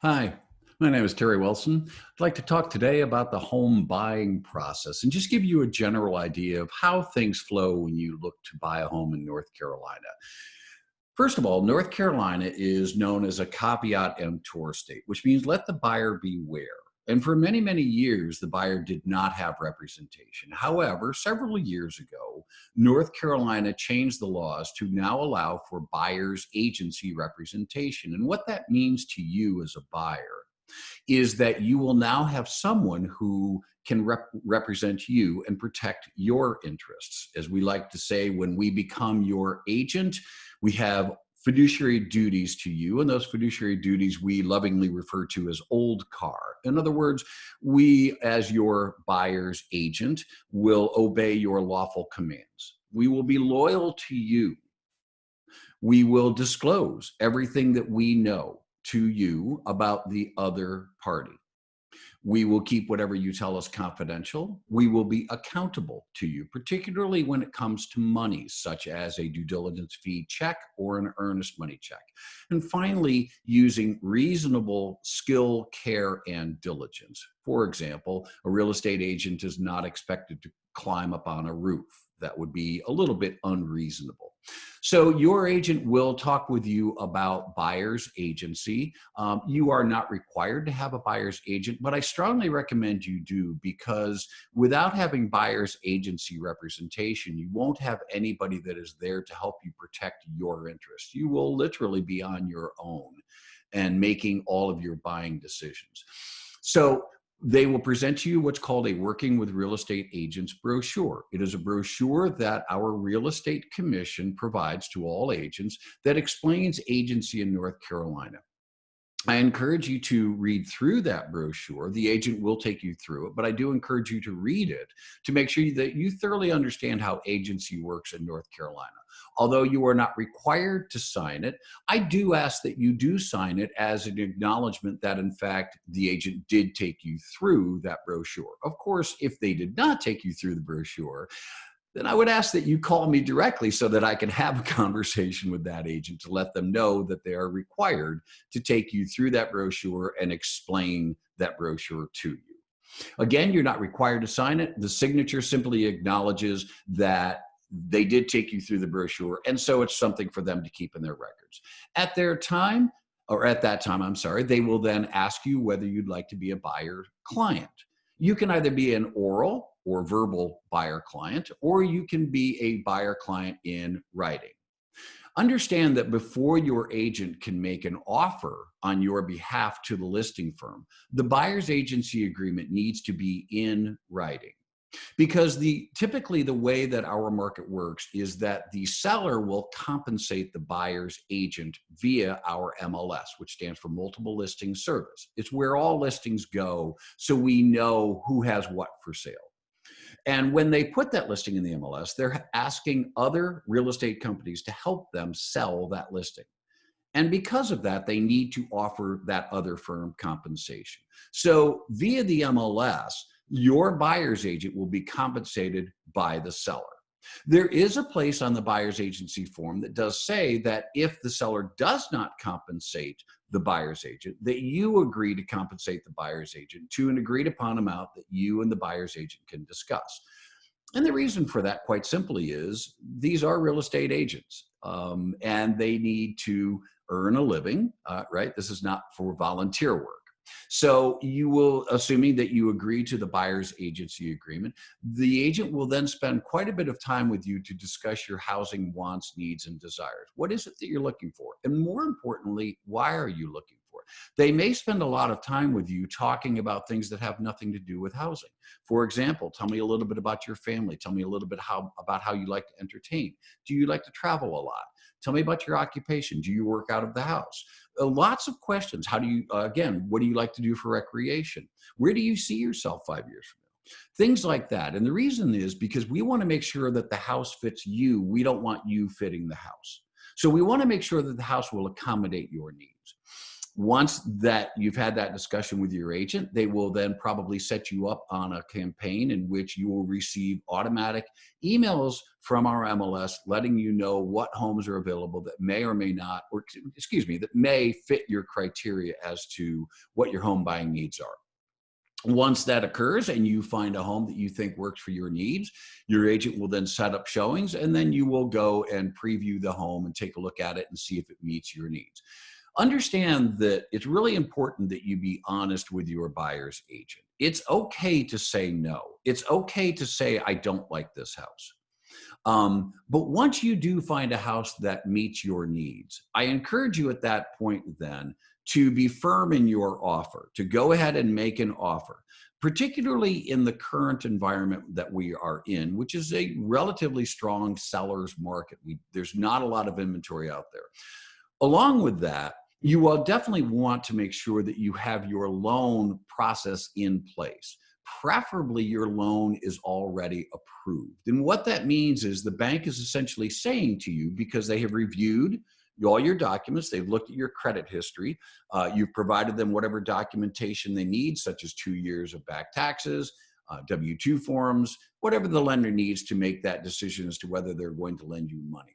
Hi, my name is Terry Wilson. I'd like to talk today about the home buying process and just give you a general idea of how things flow when you look to buy a home in North Carolina. First of all, North Carolina is known as a caveat emptor state, which means let the buyer beware. And for many, many years, the buyer did not have representation. However, several years ago, North Carolina changed the laws to now allow for buyer's agency representation. And what that means to you as a buyer is that you will now have someone who can represent you and protect your interests. As we like to say, when we become your agent, we have fiduciary duties to you, and those fiduciary duties we lovingly refer to as old car. In other words, we, as your buyer's agent, will obey your lawful commands. We will be loyal to you. We will disclose everything that we know to you about the other party. We will keep whatever you tell us confidential. We will be accountable to you, particularly when it comes to money, such as a due diligence fee check or an earnest money check. And finally, using reasonable skill, care, and diligence. For example, a real estate agent is not expected to climb up on a roof. That would be a little bit unreasonable. So your agent will talk with you about buyer's agency. You are not required to have a buyer's agent, but I strongly recommend you do, because without having buyer's agency representation, you won't have anybody that is there to help you protect your interests. You will literally be on your own and making all of your buying decisions. So they will present to you what's called a Working with Real Estate Agents brochure. It is a brochure that our Real Estate Commission provides to all agents that explains agency in North Carolina. I encourage you to read through that brochure. The agent will take you through it, but I do encourage you to read it to make sure that you thoroughly understand how agency works in North Carolina. Although you are not required to sign it, I do ask that you do sign it as an acknowledgement that, in fact, the agent did take you through that brochure. Of course, if they did not take you through the brochure, then I would ask that you call me directly so that I can have a conversation with that agent to let them know that they are required to take you through that brochure and explain that brochure to you. Again, you're not required to sign it. The signature simply acknowledges that they did take you through the brochure, and so it's something for them to keep in their records. At their time, or at that time, I'm sorry, they will then ask you whether you'd like to be a buyer client. You can either be an oral or verbal buyer client, or you can be a buyer client in writing. Understand that before your agent can make an offer on your behalf to the listing firm, the buyer's agency agreement needs to be in writing. Because typically the way that our market works is that the seller will compensate the buyer's agent via our MLS, which stands for Multiple Listing Service. It's where all listings go, so we know who has what for sale. And when they put that listing in the MLS, they're asking other real estate companies to help them sell that listing. And because of that, they need to offer that other firm compensation. So via the MLS, your buyer's agent will be compensated by the seller. There is a place on the buyer's agency form that does say that if the seller does not compensate the buyer's agent, that you agree to compensate the buyer's agent to an agreed upon amount that you and the buyer's agent can discuss. And the reason for that, quite simply, is these are real estate agents, and they need to earn a living, right? This is not for volunteer work. So you will, assuming that you agree to the buyer's agency agreement, the agent will then spend quite a bit of time with you to discuss your housing wants, needs, and desires. What is it that you're looking for? And more importantly, why are you looking for it? They may spend a lot of time with you talking about things that have nothing to do with housing. For example, tell me a little bit about your family. Tell me a little bit about how you like to entertain. Do you like to travel a lot? Tell me about your occupation. Do you work out of the house? Lots of questions. How do you, again, what do you like to do for recreation? Where do you see yourself 5 years from now? Things like that. And the reason is because we want to make sure that the house fits you. We don't want you fitting the house. So we want to make sure that the house will accommodate your needs. Once that you've had that discussion with your agent, they will then probably set you up on a campaign in which you will receive automatic emails from our MLS letting you know what homes are available that may or may not, or excuse me, that may fit your criteria as to what your home buying needs are. Once that occurs and you find a home that you think works for your needs, your agent will then set up showings, and then you will go and preview the home and take a look at it and see if it meets your needs. Understand that it's really important that you be honest with your buyer's agent. It's okay to say no. It's okay to say, I don't like this house. But once you do find a house that meets your needs, I encourage you at that point then to be firm in your offer, to go ahead and make an offer, particularly in the current environment that we are in, which is a relatively strong seller's market. There's not a lot of inventory out there. Along with that, you will definitely want to make sure that you have your loan process in place. Preferably your loan is already approved. And what that means is the bank is essentially saying to you, because they have reviewed all your documents, they've looked at your credit history, you've provided them whatever documentation they need, such as 2 years of back taxes, W-2 forms, whatever the lender needs to make that decision as to whether they're going to lend you money.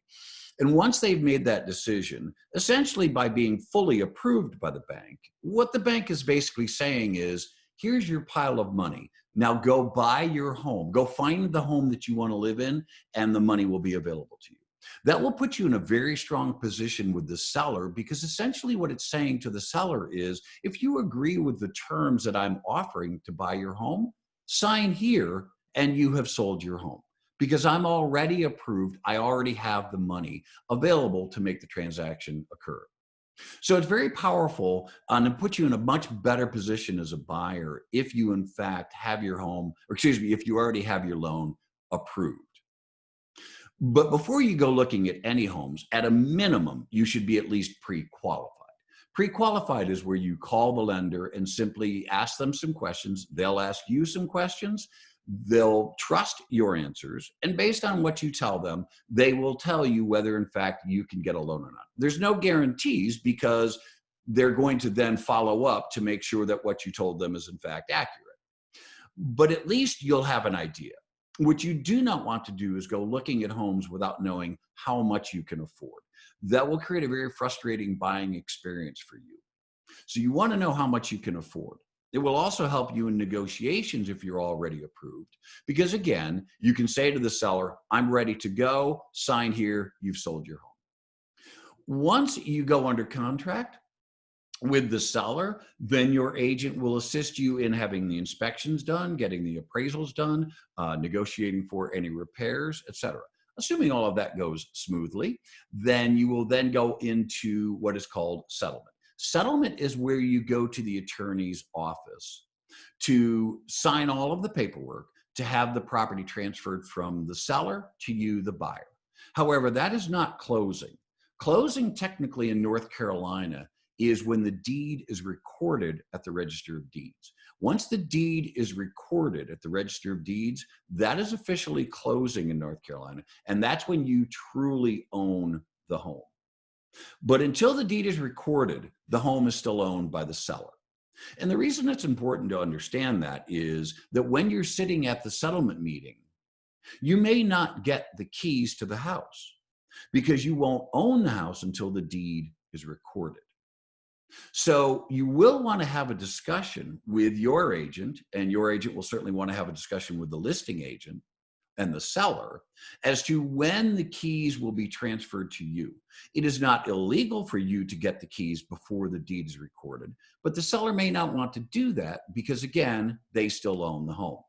And once they've made that decision, essentially by being fully approved by the bank, what the bank is basically saying is, here's your pile of money. Now go buy your home. Go find the home that you want to live in, and the money will be available to you. That will put you in a very strong position with the seller, because essentially what it's saying to the seller is, if you agree with the terms that I'm offering to buy your home, sign here and you have sold your home. Because I'm already approved, I already have the money available to make the transaction occur. So it's very powerful and it puts you in a much better position as a buyer if you in fact have your home, or excuse me, if you already have your loan approved. But before you go looking at any homes, at a minimum, you should be at least pre-qualified. Pre-qualified is where you call the lender and simply ask them some questions. They'll ask you some questions. They'll trust your answers, and based on what you tell them, they will tell you whether in fact you can get a loan or not. There's no guarantees, because they're going to then follow up to make sure that what you told them is in fact accurate. But at least you'll have an idea. What you do not want to do is go looking at homes without knowing how much you can afford. That will create a very frustrating buying experience for you. So you want to know how much you can afford. It will also help you in negotiations if you're already approved, because again, you can say to the seller, I'm ready to go, sign here, you've sold your home. Once you go under contract with the seller, then your agent will assist you in having the inspections done, getting the appraisals done, negotiating for any repairs, etc. Assuming all of that goes smoothly, then you will then go into what is called settlement. Settlement is where you go to the attorney's office to sign all of the paperwork to have the property transferred from the seller to you, the buyer. However, that is not closing. Closing technically in North Carolina is when the deed is recorded at the Register of Deeds. Once the deed is recorded at the Register of Deeds, that is officially closing in North Carolina, and that's when you truly own the home. But until the deed is recorded, the home is still owned by the seller. And the reason it's important to understand that is that when you're sitting at the settlement meeting, you may not get the keys to the house because you won't own the house until the deed is recorded. So you will want to have a discussion with your agent, and your agent will certainly want to have a discussion with the listing agent and the seller as to when the keys will be transferred to you. It is not illegal for you to get the keys before the deed is recorded, but the seller may not want to do that because, again, they still own the home.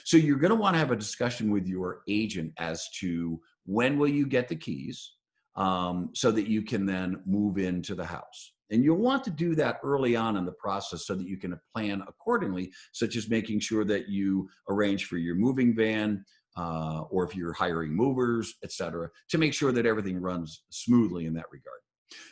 So you're going to want to have a discussion with your agent as to when will you get the keys, so that you can then move into the house. And you'll want to do that early on in the process so that you can plan accordingly, such as making sure that you arrange for your moving van, or if you're hiring movers, et cetera, to make sure that everything runs smoothly in that regard.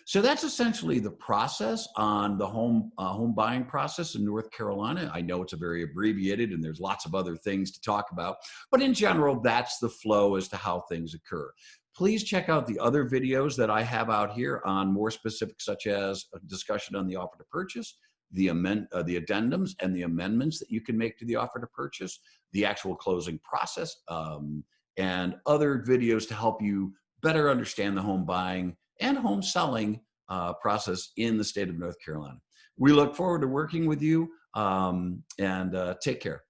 So that's essentially the process on the home buying process in North Carolina. I know it's a very abbreviated and there's lots of other things to talk about, but in general, that's the flow as to how things occur. Please check out the other videos that I have out here on more specifics, such as a discussion on the offer to purchase, the addendums and the amendments that you can make to the offer to purchase, the actual closing process, and other videos to help you better understand the home buying and home selling process in the state of North Carolina. We look forward to working with you, and take care.